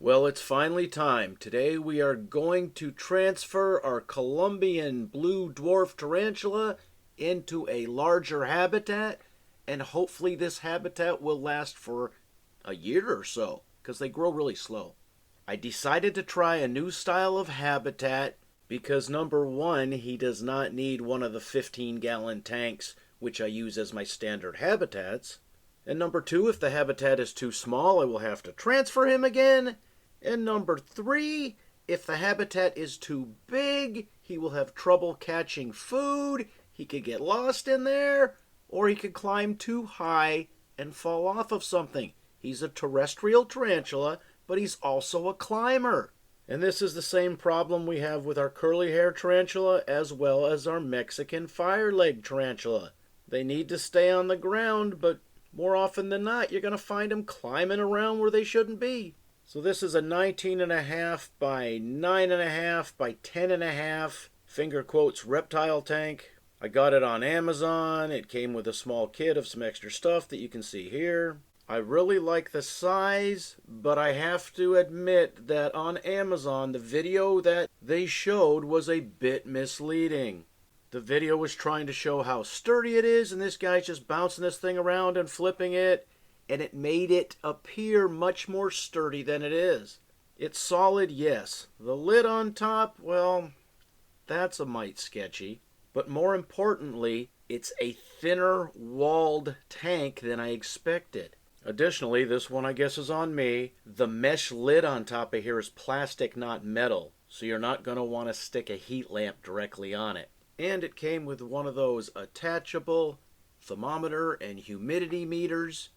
Well, it's finally time. Today we are going to transfer our Colombian blue dwarf tarantula into a larger habitat, and hopefully this habitat will last for a year or so because they grow really slow. I decided to try a new style of habitat because number one, he does not need one of the 15-gallon tanks which I use as my standard habitats. And number two, if the habitat is too small, I will have to transfer him again. And number three, if the habitat is too big, he will have trouble catching food, he could get lost in there, or he could climb too high and fall off of something. He's a terrestrial tarantula, but he's also a climber. And this is the same problem we have with our curly hair tarantula as well as our Mexican fire-leg tarantula. They need to stay on the ground, but more often than not, you're going to find them climbing around where they shouldn't be. So this is a 19.5 by 9.5 by 10.5 finger quotes reptile tank. I got it on Amazon. It came with a small kit of some extra stuff that you can see here. I really like the size, but I have to admit that on Amazon, the video that they showed was a bit misleading. The video was trying to show how sturdy it is, and this guy's just bouncing this thing around and flipping it, and it made it appear much more sturdy than it is. It's solid, yes. The lid on top, well, that's a mite sketchy. But more importantly, it's a thinner walled tank than I expected. Additionally, this one I guess is on me. The mesh lid on top of here is plastic, not metal, so you're not going to want to stick a heat lamp directly on it. And it came with one of those attachable thermometer and humidity meters.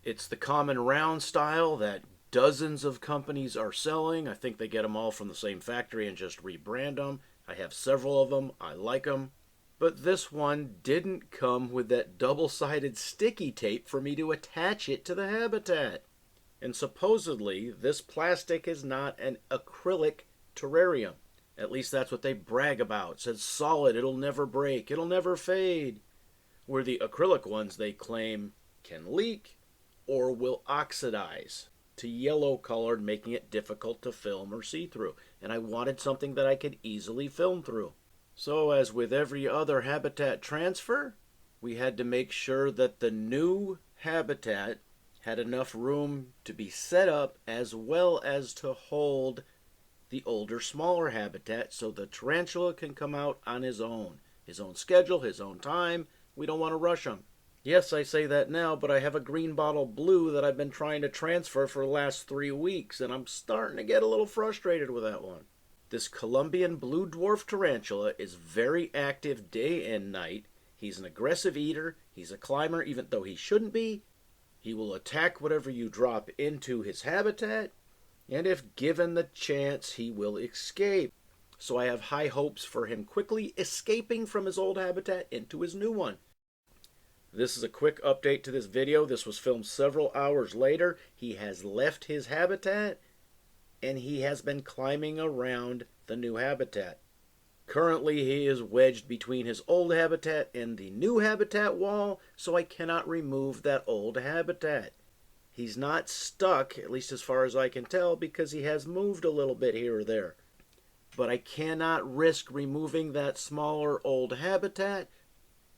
It's the common round style that dozens of companies are selling. I think they get them all from the same factory and just rebrand them. I have several of them. I like them. But this one didn't come with that double-sided sticky tape for me to attach it to the habitat. And supposedly, this plastic is not an acrylic terrarium. At least that's what they brag about. It says solid, it'll never break, it'll never fade. Where the acrylic ones they claim can leak or will oxidize to yellow colored, making it difficult to film or see through. And I wanted something that I could easily film through. So as with every other habitat transfer, we had to make sure that the new habitat had enough room to be set up as well as to hold the older, smaller habitat so the tarantula can come out on his own schedule, his own time. We don't want to rush him. Yes, I say that now, but I have a green bottle blue that I've been trying to transfer for the last 3 weeks, and I'm starting to get a little frustrated with that one. This Colombian blue dwarf tarantula is very active day and night. He's an aggressive eater. He's a climber, even though he shouldn't be. He will attack whatever you drop into his habitat, and if given the chance, he will escape. So I have high hopes for him quickly escaping from his old habitat into his new one. This is a quick update to this video. This was filmed several hours later. He has left his habitat, and he has been climbing around the new habitat. Currently, he is wedged between his old habitat and the new habitat wall, so I cannot remove that old habitat. He's not stuck, at least as far as I can tell, because he has moved a little bit here or there. But I cannot risk removing that smaller old habitat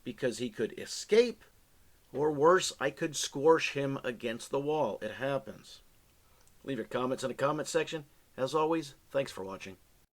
because he could escape, or worse, I could squash him against the wall. It happens. Leave your comments in the comment section. As always, thanks for watching.